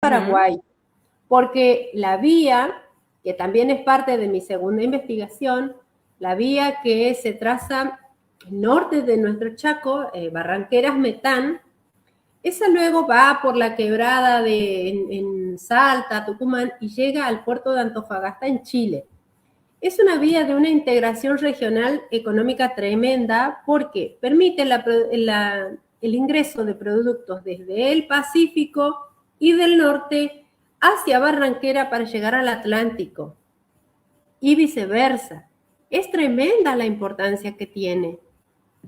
Paraguay, porque la vía, que también es parte de mi segunda investigación, la vía que se traza norte de nuestro Chaco, Barranqueras-Metán, esa luego va por la quebrada en Salta, Tucumán, y llega al puerto de Antofagasta en Chile. Es una vía de una integración regional económica tremenda porque permite el ingreso de productos desde el Pacífico y del norte hacia Barranquera para llegar al Atlántico y viceversa. Es tremenda la importancia que tiene,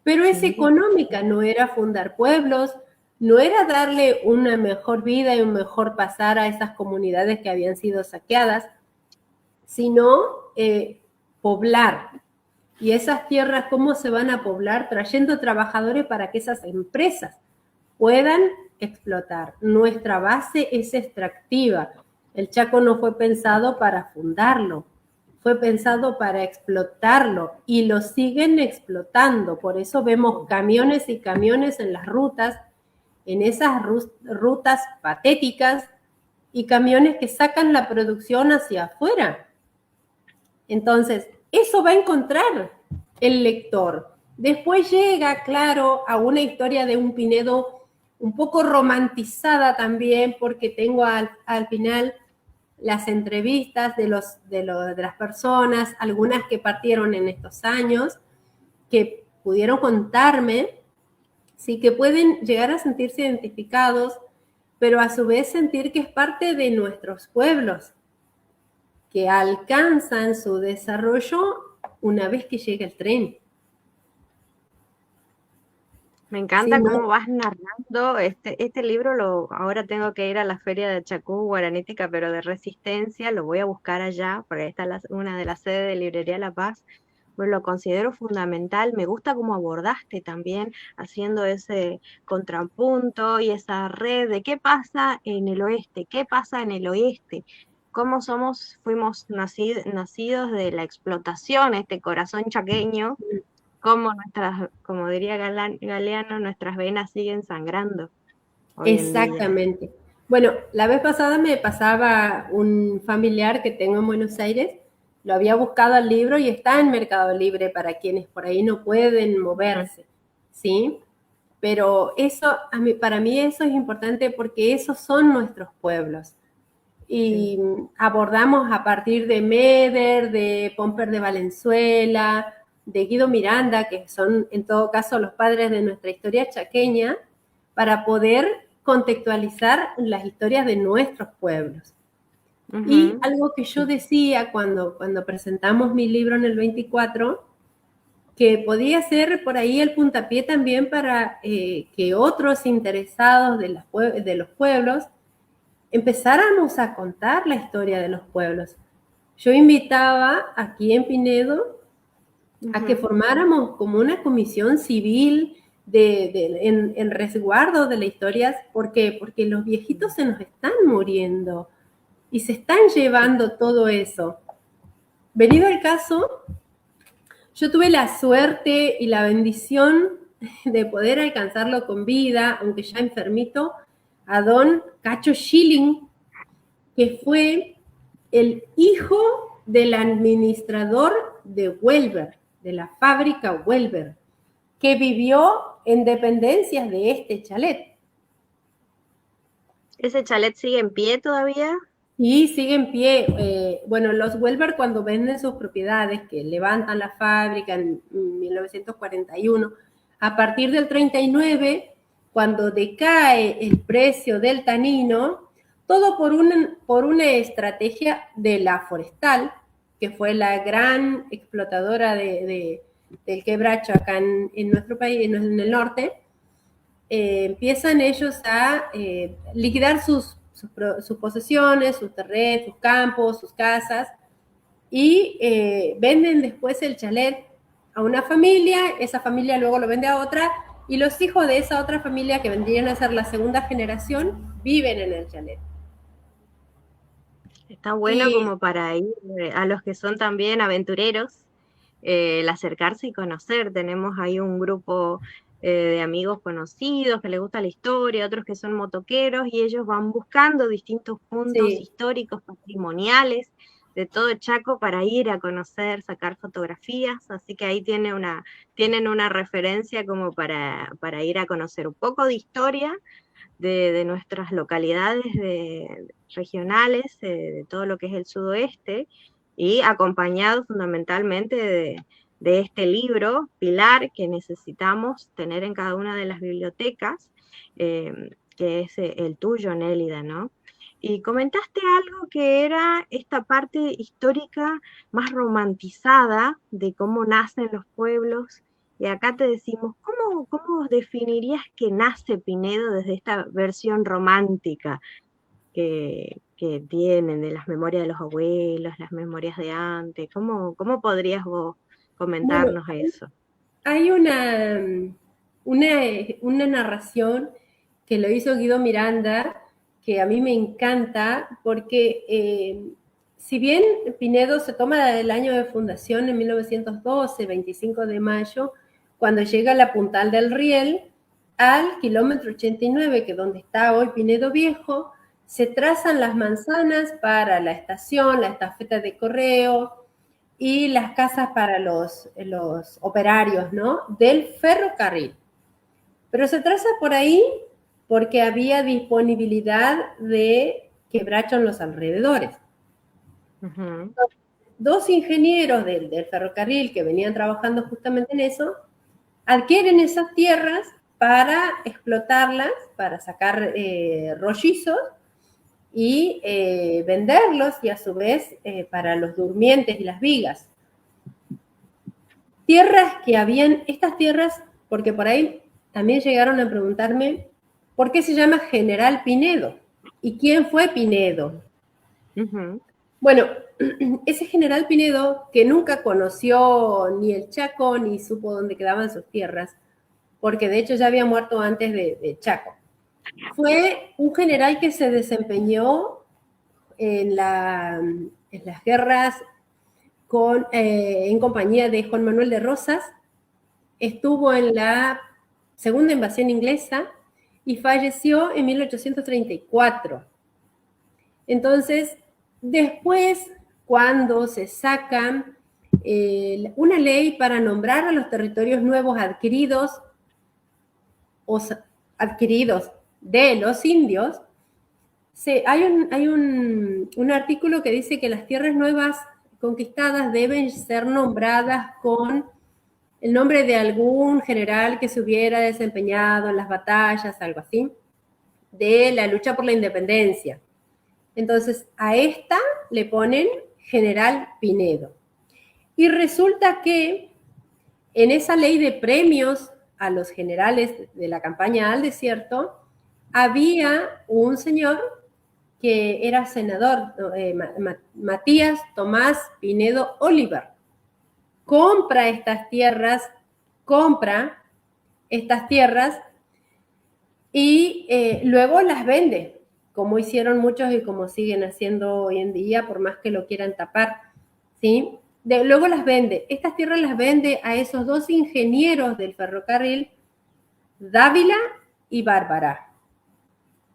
pero es económica, no era fundar pueblos, no era darle una mejor vida y un mejor pasar a esas comunidades que habían sido saqueadas, sino poblar. Y esas tierras, ¿cómo se van a poblar? Trayendo trabajadores para que esas empresas puedan explotar. Nuestra base es extractiva. El Chaco no fue pensado para fundarlo, fue pensado para explotarlo y lo siguen explotando. Por eso vemos camiones y camiones en las rutas, en esas rutas patéticas y camiones que sacan la producción hacia afuera. Entonces, eso va a encontrar el lector. Después llega, claro, a una historia de un Pinedo un poco romantizada también, porque tengo al final las entrevistas de las personas, algunas que partieron en estos años, que pudieron contarme, sí, que pueden llegar a sentirse identificados, pero a su vez sentir que es parte de nuestros pueblos, que alcanzan su desarrollo una vez que llega el tren. Me encanta cómo vas narrando este libro. Ahora tengo que ir a la feria de Chacú Guaranítica, pero de Resistencia, lo voy a buscar allá, porque esta es una de las sedes de Librería La Paz. Pues lo considero fundamental. Me gusta cómo abordaste también, haciendo ese contrapunto y esa red de qué pasa en el oeste, qué pasa en el oeste, cómo fuimos nacidos de la explotación, este corazón chaqueño, como como diría Galeano, nuestras venas siguen sangrando hoy en día. Exactamente. Bueno, la vez pasada me pasaba un familiar que tengo en Buenos Aires, lo había buscado al libro y está en Mercado Libre para quienes por ahí no pueden moverse, ¿sí? Pero eso, para mí eso es importante porque esos son nuestros pueblos. Y abordamos a partir de Meder, de Pomper de Valenzuela, de Guido Miranda, que son en todo caso los padres de nuestra historia chaqueña, para poder contextualizar las historias de nuestros pueblos. Y algo que yo decía cuando presentamos mi libro en el 24, que podía ser por ahí el puntapié también para que otros interesados de los pueblos empezáramos a contar la historia de los pueblos. Yo invitaba aquí en Pinedo a que formáramos como una comisión civil en resguardo de la historia. ¿Por qué? Porque los viejitos se nos están muriendo y se están llevando todo eso. Venido el caso, yo tuve la suerte y la bendición de poder alcanzarlo con vida, aunque ya enfermito, a don Cacho Schilling, que fue el hijo del administrador de Welber, de la fábrica Welber, que vivió en dependencias de este chalet. ¿Ese chalet sigue en pie todavía? Y sigue en pie. Bueno, los Welber cuando venden sus propiedades, que levantan la fábrica en 1941, a partir del 39, cuando decae el precio del tanino, todo por una estrategia de la Forestal, que fue la gran explotadora del quebracho acá en nuestro país, en el norte, empiezan ellos a liquidar sus posesiones, sus terrenos, sus campos, sus casas, y venden después el chalet a una familia, esa familia luego lo vende a otra, y los hijos de esa otra familia, que vendrían a ser la segunda generación, viven en el chalet. Está bueno como para ir a los que son también aventureros, el acercarse y conocer. Tenemos ahí un grupo de amigos conocidos que les gusta la historia, otros que son motoqueros, y ellos van buscando distintos puntos Sí, históricos, patrimoniales de todo Chaco para ir a conocer, sacar fotografías, así que ahí tienen una referencia como para ir a conocer un poco de historia de nuestras localidades regionales, de todo lo que es el sudoeste, y acompañado fundamentalmente de este libro, Pilar, que necesitamos tener en cada una de las bibliotecas, que es el tuyo, Nélida, ¿no? Y comentaste algo que era esta parte histórica más romantizada de cómo nacen los pueblos. Y acá te decimos, ¿cómo definirías que nace Pinedo desde esta versión romántica que tienen de las memorias de los abuelos, las memorias de antes? ¿Cómo podrías vos bueno, comentarnos eso? hay una narración que lo hizo Guido Miranda, que a mí me encanta, porque si bien Pinedo se toma el año de fundación en 1912, 25 de mayo, cuando llega a la Puntal del Riel, al kilómetro 89, que es donde está hoy Pinedo Viejo, se trazan las manzanas para la estación, la estafeta de correo, y las casas para los operarios, ¿no? Del ferrocarril. Pero se traza por ahí porque había disponibilidad de quebracho en los alrededores. Ujú. Dos ingenieros del ferrocarril que venían trabajando justamente en eso, adquieren esas tierras para explotarlas, para sacar rollizos y venderlos y a su vez para los durmientes y las vigas. Tierras que habían, estas tierras, porque por ahí también llegaron a preguntarme por qué se llama General Pinedo y quién fue Pinedo. Ujú. Bueno, ese general Pinedo, que nunca conoció ni el Chaco ni supo dónde quedaban sus tierras, porque de hecho ya había muerto antes de Chaco, fue un general que se desempeñó en las guerras en compañía de Juan Manuel de Rosas, estuvo en la segunda invasión inglesa y falleció en 1834. Entonces, después, cuando se sacan una ley para nombrar a los territorios nuevos o adquiridos de los indios, hay un artículo que dice que las tierras nuevas conquistadas deben ser nombradas con el nombre de algún general que se hubiera desempeñado en las batallas, algo así, de la lucha por la independencia. Entonces, a esta le ponen General Pinedo. Y resulta que en esa ley de premios a los generales de la campaña al desierto, había un señor que era senador, Matías Tomás Pinedo Oliver. Compra estas tierras y luego las vende, como hicieron muchos y como siguen haciendo hoy en día, por más que lo quieran tapar, ¿sí? Luego las vende. Estas tierras las vende a esos dos ingenieros del ferrocarril, Dávila y Bárbara.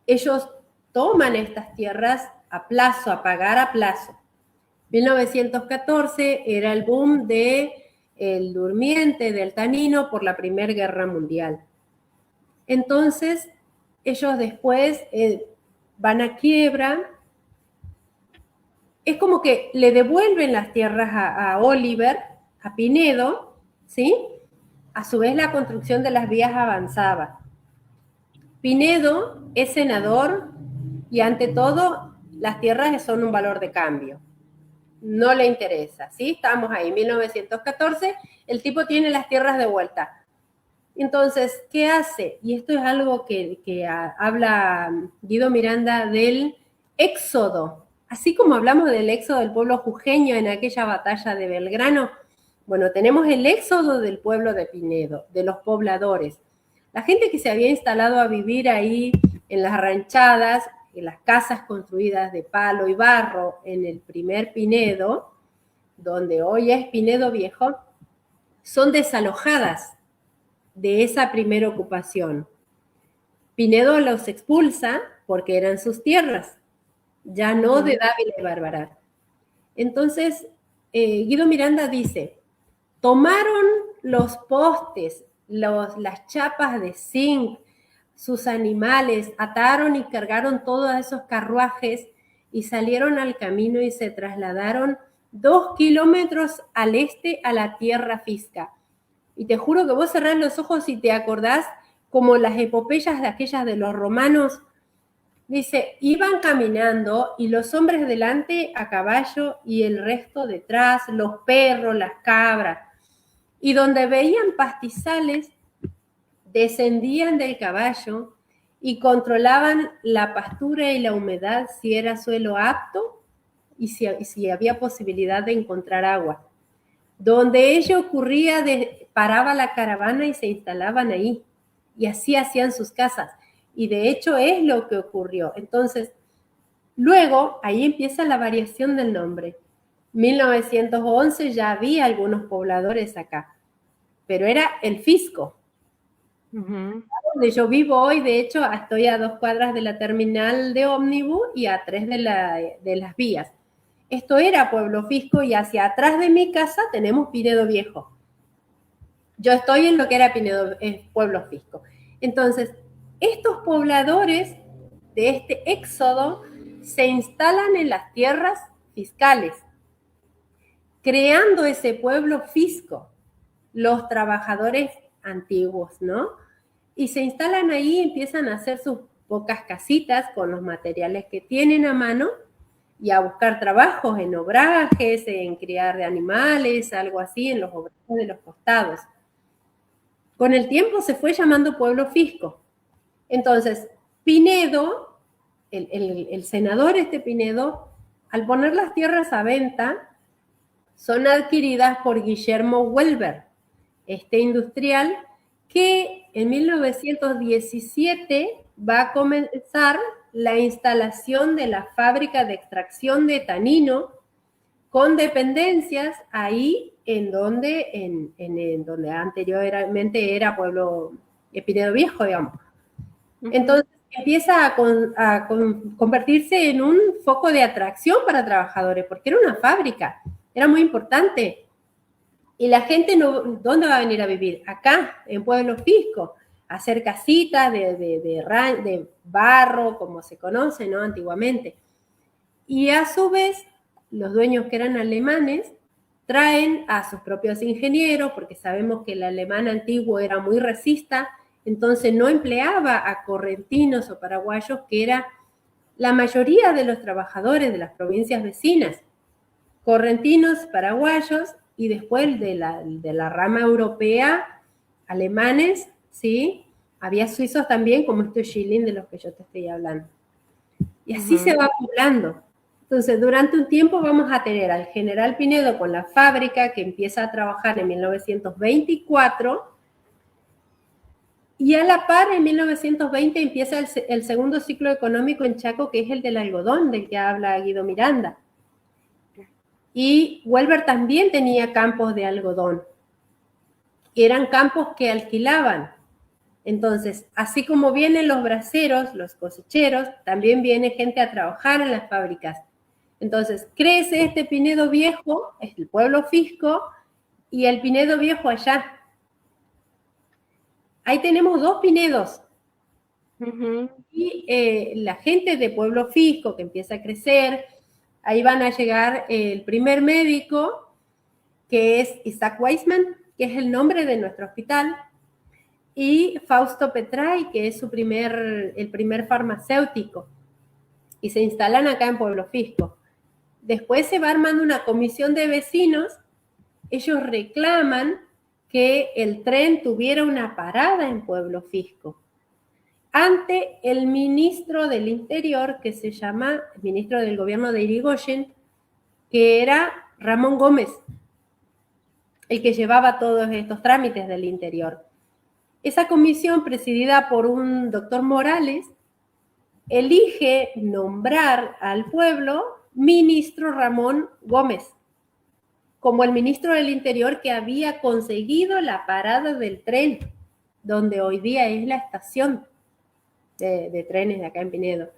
Ellos toman estas tierras a plazo, a pagar a plazo. 1914 era el boom del durmiente, del tanino por la Primera Guerra Mundial. Entonces, ellos después van a quiebra. Es como que le devuelven las tierras a Oliver, a Pinedo, ¿sí? A su vez la construcción de las vías avanzaba. Pinedo es senador y ante todo las tierras son un valor de cambio. No le interesa, ¿sí? Estamos ahí, 1914, el tipo tiene las tierras de vuelta. Entonces, ¿qué hace? Y esto es algo que habla Guido Miranda del éxodo. Así como hablamos del éxodo del pueblo jujeño en aquella batalla de Belgrano, bueno, tenemos el éxodo del pueblo de Pinedo, de los pobladores. La gente que se había instalado a vivir ahí en las ranchadas, en las casas construidas de palo y barro en el primer Pinedo, donde hoy es Pinedo Viejo, son desalojadas. de esa primera ocupación. Pinedo los expulsa porque eran sus tierras, ya no de Dávila y Barbarat. Entonces, Guido Miranda dice, tomaron los postes, las chapas de zinc, sus animales, ataron y cargaron todos esos carruajes y salieron al camino y se trasladaron 2 kilómetros al este a la tierra fisca. Y te juro que vos cerrás los ojos y te acordás como las epopeyas de aquellas de los romanos. Dice, iban caminando y los hombres delante a caballo y el resto detrás, los perros, las cabras. Y donde veían pastizales, descendían del caballo y controlaban la pastura y la humedad, si era suelo apto y si había posibilidad de encontrar agua. Donde ello ocurría, paraba la caravana y se instalaban ahí. Y así hacían sus casas. Y de hecho es lo que ocurrió. Entonces, luego, ahí empieza la variación del nombre. 1911 ya había algunos pobladores acá, pero era el fisco. Donde yo vivo hoy, de hecho, estoy a 2 cuadras de la terminal de ómnibus y a 3 de las vías. Esto era Pueblo Fisco y hacia atrás de mi casa tenemos Pinedo Viejo. Yo estoy en lo que era Pinedo, Pueblo Fisco. Entonces, estos pobladores de este éxodo se instalan en las tierras fiscales, creando ese pueblo fisco, los trabajadores antiguos, ¿no? Y se instalan ahí, empiezan a hacer sus pocas casitas con los materiales que tienen a mano y a buscar trabajos en obrajes, en criar de animales, algo así, en los obrajes de los costados. Con el tiempo se fue llamando Pueblo Fisco. Entonces, Pinedo, el senador Pinedo, al poner las tierras a venta, son adquiridas por Guillermo Welber, industrial que en 1917 va a comenzar la instalación de la fábrica de extracción de tanino con dependencias ahí en donde anteriormente era Pueblo Pinedo Viejo, digamos. Entonces empieza a convertirse en un foco de atracción para trabajadores, porque era una fábrica, era muy importante. Y la gente, ¿dónde va a venir a vivir? Acá, en Pueblo Fisco, a hacer casitas de barro, como se conoce, ¿no? Antiguamente. Y a su vez, los dueños que eran alemanes traen a sus propios ingenieros, porque sabemos que el alemán antiguo era muy resista, entonces no empleaba a correntinos o paraguayos, que era la mayoría de los trabajadores de las provincias vecinas. Correntinos, paraguayos, y después de la rama europea, alemanes, ¿sí? Había suizos también, como Schilling, de los que yo te estoy hablando. Y así se va poblando. Entonces, durante un tiempo vamos a tener al general Pinedo con la fábrica, que empieza a trabajar en 1924, y a la par, en 1920, empieza el segundo ciclo económico en Chaco, que es el del algodón, del que habla Guido Miranda. Y Welber también tenía campos de algodón. Eran campos que alquilaban. Entonces, así como vienen los braceros, los cosecheros, también viene gente a trabajar en las fábricas. Entonces, crece Pinedo Viejo, es el Pueblo Fisco, y el Pinedo Viejo allá. Ahí tenemos 2 Pinedos. Y la gente de Pueblo Fisco, que empieza a crecer, ahí van a llegar el primer médico, que es Isaac Weizmann, que es el nombre de nuestro hospital, y Fausto Petray, que es el primer farmacéutico, y se instalan acá en Pueblo Fisco. Después se va armando una comisión de vecinos, ellos reclaman que el tren tuviera una parada en Pueblo Fisco, ante el ministro del Interior, que se llama el ministro del gobierno de Irigoyen, que era Ramón Gómez, el que llevaba todos estos trámites del interior. Esa comisión, presidida por un doctor Morales, elige nombrar al pueblo ministro Ramón Gómez, como el ministro del Interior que había conseguido la parada del tren. donde hoy día es la estación de trenes de acá en Pinedo.